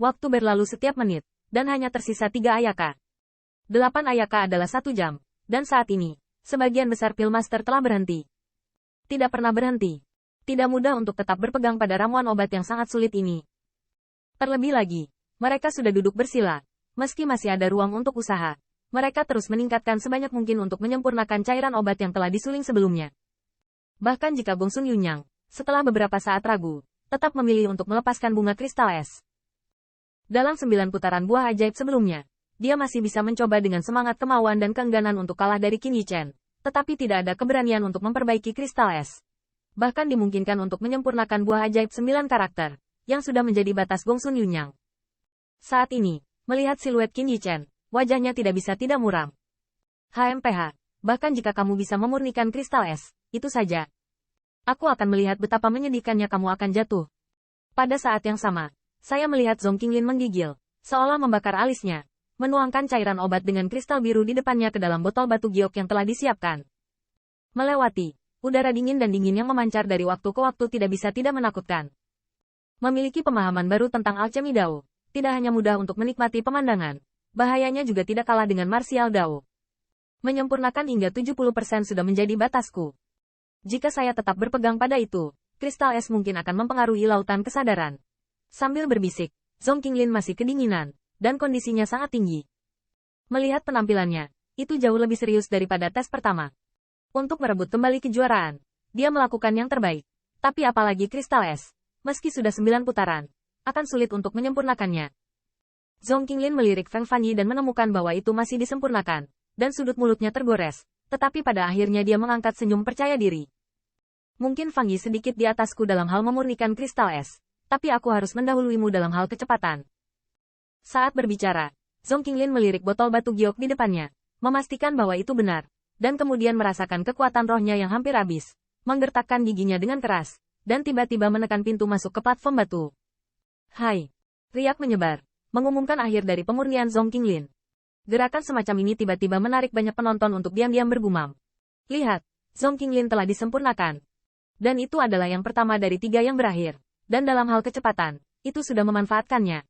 Waktu berlalu setiap menit, dan hanya tersisa 3 ayaka. 8 ayaka adalah 1 jam, dan saat ini, sebagian besar Pillmaster telah berhenti. Tidak pernah berhenti. Tidak mudah untuk tetap berpegang pada ramuan obat yang sangat sulit ini. Terlebih lagi, mereka sudah duduk bersila. Meski masih ada ruang untuk usaha, mereka terus meningkatkan sebanyak mungkin untuk menyempurnakan cairan obat yang telah disuling sebelumnya. Bahkan jika Gongsun Yunyang, setelah beberapa saat ragu, tetap memilih untuk melepaskan bunga kristal es. Dalam 9 putaran buah ajaib sebelumnya, dia masih bisa mencoba dengan semangat kemauan dan keengganan untuk kalah dari Qin Yichen, tetapi tidak ada keberanian untuk memperbaiki kristal es. Bahkan dimungkinkan untuk menyempurnakan buah ajaib 9 karakter, yang sudah menjadi batas Gongsun Yunyang. Saat ini, melihat siluet Qin Yichen, wajahnya tidak bisa tidak muram. HMPH, bahkan jika kamu bisa memurnikan kristal es, itu saja. Aku akan melihat betapa menyedihkannya kamu akan jatuh. Pada saat yang sama, saya melihat Zhong Qinglin menggigil, seolah membakar alisnya, menuangkan cairan obat dengan kristal biru di depannya ke dalam botol batu giok yang telah disiapkan. Melewati udara dingin dan dingin yang memancar dari waktu ke waktu tidak bisa tidak menakutkan. Memiliki pemahaman baru tentang alchemy Dao, tidak hanya mudah untuk menikmati pemandangan, bahayanya juga tidak kalah dengan martial Dao. Menyempurnakan hingga 70% sudah menjadi batasku. Jika saya tetap berpegang pada itu, kristal es mungkin akan mempengaruhi lautan kesadaran. Sambil berbisik, Zhong Qinglin masih kedinginan, dan kondisinya sangat tinggi. Melihat penampilannya, itu jauh lebih serius daripada tes pertama. Untuk merebut kembali kejuaraan, dia melakukan yang terbaik. Tapi apalagi kristal es, meski sudah 9 putaran, akan sulit untuk menyempurnakannya. Zhong Qinglin melirik Feng Fanyi dan menemukan bahwa itu masih disempurnakan, dan sudut mulutnya tergores, tetapi pada akhirnya dia mengangkat senyum percaya diri. Mungkin Fang Yi sedikit di atasku dalam hal memurnikan kristal es, tapi aku harus mendahuluimu dalam hal kecepatan. Saat berbicara, Zhong Qinglin melirik botol batu giok di depannya, memastikan bahwa itu benar, dan kemudian merasakan kekuatan rohnya yang hampir habis, menggertakkan giginya dengan keras, dan tiba-tiba menekan pintu masuk ke platform batu. Hai! Riak menyebar, mengumumkan akhir dari pemurnian Zhong Qinglin. Gerakan semacam ini tiba-tiba menarik banyak penonton untuk diam-diam bergumam. Lihat, Zhong Qinglin telah disempurnakan. Dan itu adalah yang pertama dari 3 yang berakhir. Dan dalam hal kecepatan, itu sudah memanfaatkannya.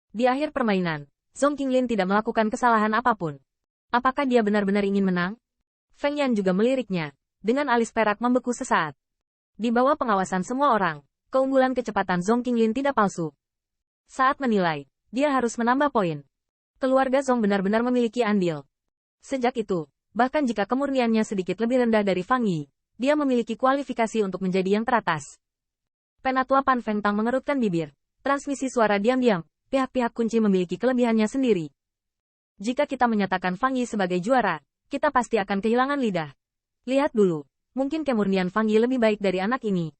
Di akhir permainan, Zhong Qinglin tidak melakukan kesalahan apapun. Apakah dia benar-benar ingin menang? Feng Yan juga meliriknya, dengan alis perak membeku sesaat. Di bawah pengawasan semua orang, keunggulan kecepatan Zhong Qinglin tidak palsu. Saat menilai, dia harus menambah poin. Keluarga Zhong benar-benar memiliki andil. Sejak itu, bahkan jika kemurniannya sedikit lebih rendah dari Fang Yi, dia memiliki kualifikasi untuk menjadi yang teratas. Penatua Pan Feng Tang mengerutkan bibir. Transmisi suara diam-diam, pihak-pihak kunci memiliki kelebihannya sendiri. Jika kita menyatakan Fang Yi sebagai juara, kita pasti akan kehilangan lidah. Lihat dulu, mungkin kemurnian Fang Yi lebih baik dari anak ini.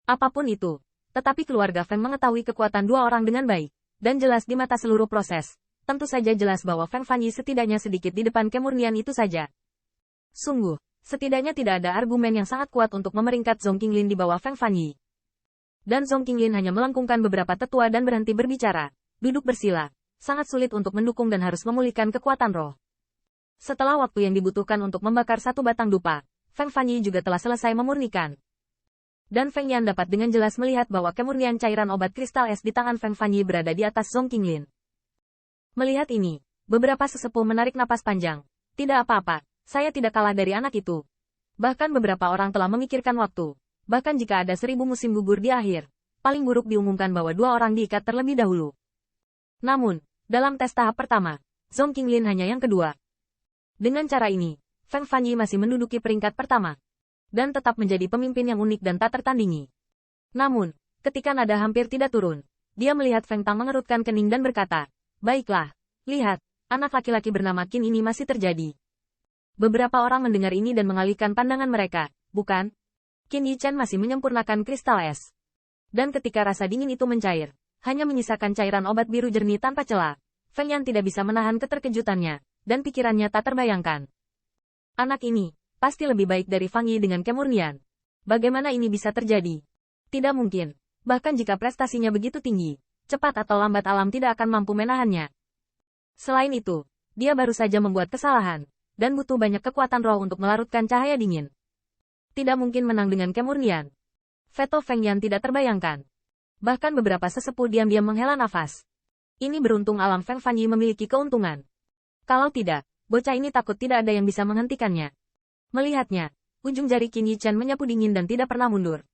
Apapun itu, tetapi keluarga Feng mengetahui kekuatan 2 orang dengan baik, dan jelas di mata seluruh proses. Tentu saja jelas bahwa Feng Fanyi setidaknya sedikit di depan kemurnian itu saja. Sungguh, setidaknya tidak ada argumen yang sangat kuat untuk memeringkat Zhong Qinglin di bawah Feng Fanyi. Dan Zhong Qinglin hanya melengkungkan beberapa tetua dan berhenti berbicara, duduk bersila, sangat sulit untuk mendukung dan harus memulihkan kekuatan roh. Setelah waktu yang dibutuhkan untuk membakar 1 batang dupa, Feng Fanyi juga telah selesai memurnikan. Dan Feng Yan dapat dengan jelas melihat bahwa kemurnian cairan obat kristal es di tangan Feng Fanyi berada di atas Zhong Qinglin. Melihat ini, beberapa sesepuh menarik napas panjang. Tidak apa-apa, saya tidak kalah dari anak itu. Bahkan beberapa orang telah memikirkan waktu. Bahkan jika ada 1000 musim gugur di akhir, paling buruk diumumkan bahwa 2 orang diikat terlebih dahulu. Namun, dalam tes tahap pertama, Zhong Qinglin hanya yang kedua. Dengan cara ini, Feng Fanyi masih menduduki peringkat pertama. Dan tetap menjadi pemimpin yang unik dan tak tertandingi. Namun, ketika nada hampir tidak turun, dia melihat Feng Tang mengerutkan kening dan berkata, baiklah, lihat, anak laki-laki bernama Qin ini masih terjadi. Beberapa orang mendengar ini dan mengalihkan pandangan mereka, bukan? Qin Yichen masih menyempurnakan kristal es. Dan ketika rasa dingin itu mencair, hanya menyisakan cairan obat biru jernih tanpa celah, Feng Yan tidak bisa menahan keterkejutannya, dan pikirannya tak terbayangkan. Anak ini, pasti lebih baik dari Fang Yi dengan kemurnian. Bagaimana ini bisa terjadi? Tidak mungkin. Bahkan jika prestasinya begitu tinggi, cepat atau lambat alam tidak akan mampu menahannya. Selain itu, dia baru saja membuat kesalahan, dan butuh banyak kekuatan roh untuk melarutkan cahaya dingin. Tidak mungkin menang dengan kemurnian. Veto Feng Yan tidak terbayangkan. Bahkan beberapa sesepuh diam-diam menghela nafas. Ini beruntung alam Feng Fanyi memiliki keuntungan. Kalau tidak, bocah ini takut tidak ada yang bisa menghentikannya. Melihatnya, ujung jari Qin Yichen menyapu dingin dan tidak pernah mundur.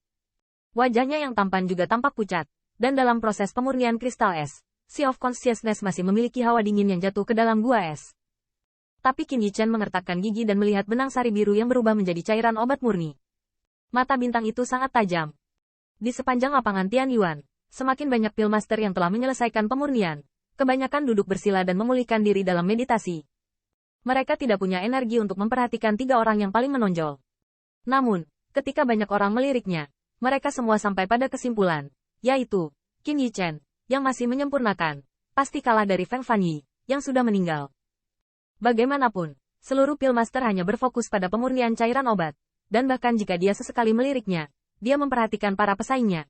Wajahnya yang tampan juga tampak pucat, dan dalam proses pemurnian kristal es, Sea of Consciousness masih memiliki hawa dingin yang jatuh ke dalam gua es. Tapi Qin Yichen mengertakkan gigi dan melihat benang sari biru yang berubah menjadi cairan obat murni. Mata bintang itu sangat tajam. Di sepanjang lapangan Tianyuan, semakin banyak Pillmaster yang telah menyelesaikan pemurnian. Kebanyakan duduk bersila dan memulihkan diri dalam meditasi. Mereka tidak punya energi untuk memperhatikan 3 orang yang paling menonjol. Namun, ketika banyak orang meliriknya, mereka semua sampai pada kesimpulan, yaitu, Qin Yichen, yang masih menyempurnakan, pasti kalah dari Feng Fanyi, yang sudah meninggal. Bagaimanapun, seluruh Pillmaster hanya berfokus pada pemurnian cairan obat, dan bahkan jika dia sesekali meliriknya, dia memperhatikan para pesaingnya.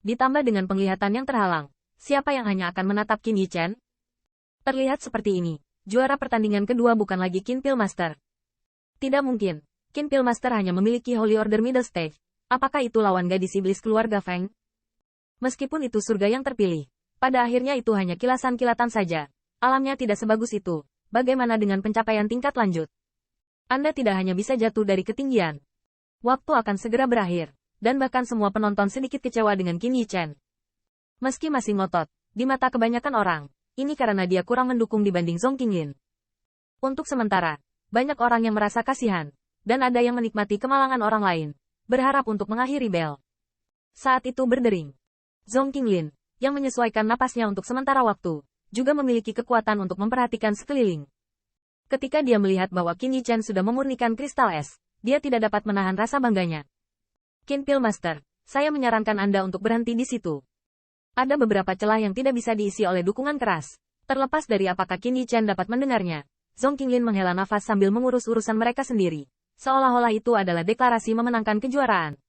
Ditambah dengan penglihatan yang terhalang, siapa yang hanya akan menatap Qin Yichen? Terlihat seperti ini, juara pertandingan kedua bukan lagi Qin Pillmaster. Tidak mungkin, Qin Pillmaster hanya memiliki Holy Order Middle Stage. Apakah itu lawan gadis iblis keluarga Feng? Meskipun itu surga yang terpilih, pada akhirnya itu hanya kilasan-kilatan saja. Alamnya tidak sebagus itu. Bagaimana dengan pencapaian tingkat lanjut? Anda tidak hanya bisa jatuh dari ketinggian. Waktu akan segera berakhir, dan bahkan semua penonton sedikit kecewa dengan Qin Yichen. Meski masih ngotot, di mata kebanyakan orang, ini karena dia kurang mendukung dibanding Zhong Qinglin. Untuk sementara, banyak orang yang merasa kasihan, dan ada yang menikmati kemalangan orang lain, berharap untuk mengakhiri bel. Saat itu berdering. Zhong Qinglin, yang menyesuaikan napasnya untuk sementara waktu, juga memiliki kekuatan untuk memperhatikan sekeliling. Ketika dia melihat bahwa Qin Yichen sudah memurnikan kristal es, dia tidak dapat menahan rasa bangganya. Qin Pillmaster, saya menyarankan Anda untuk berhenti di situ. Ada beberapa celah yang tidak bisa diisi oleh dukungan keras. Terlepas dari apakah Qin Yichen dapat mendengarnya, Zhong Qinglin menghela nafas sambil mengurus urusan mereka sendiri. Seolah-olah itu adalah deklarasi memenangkan kejuaraan.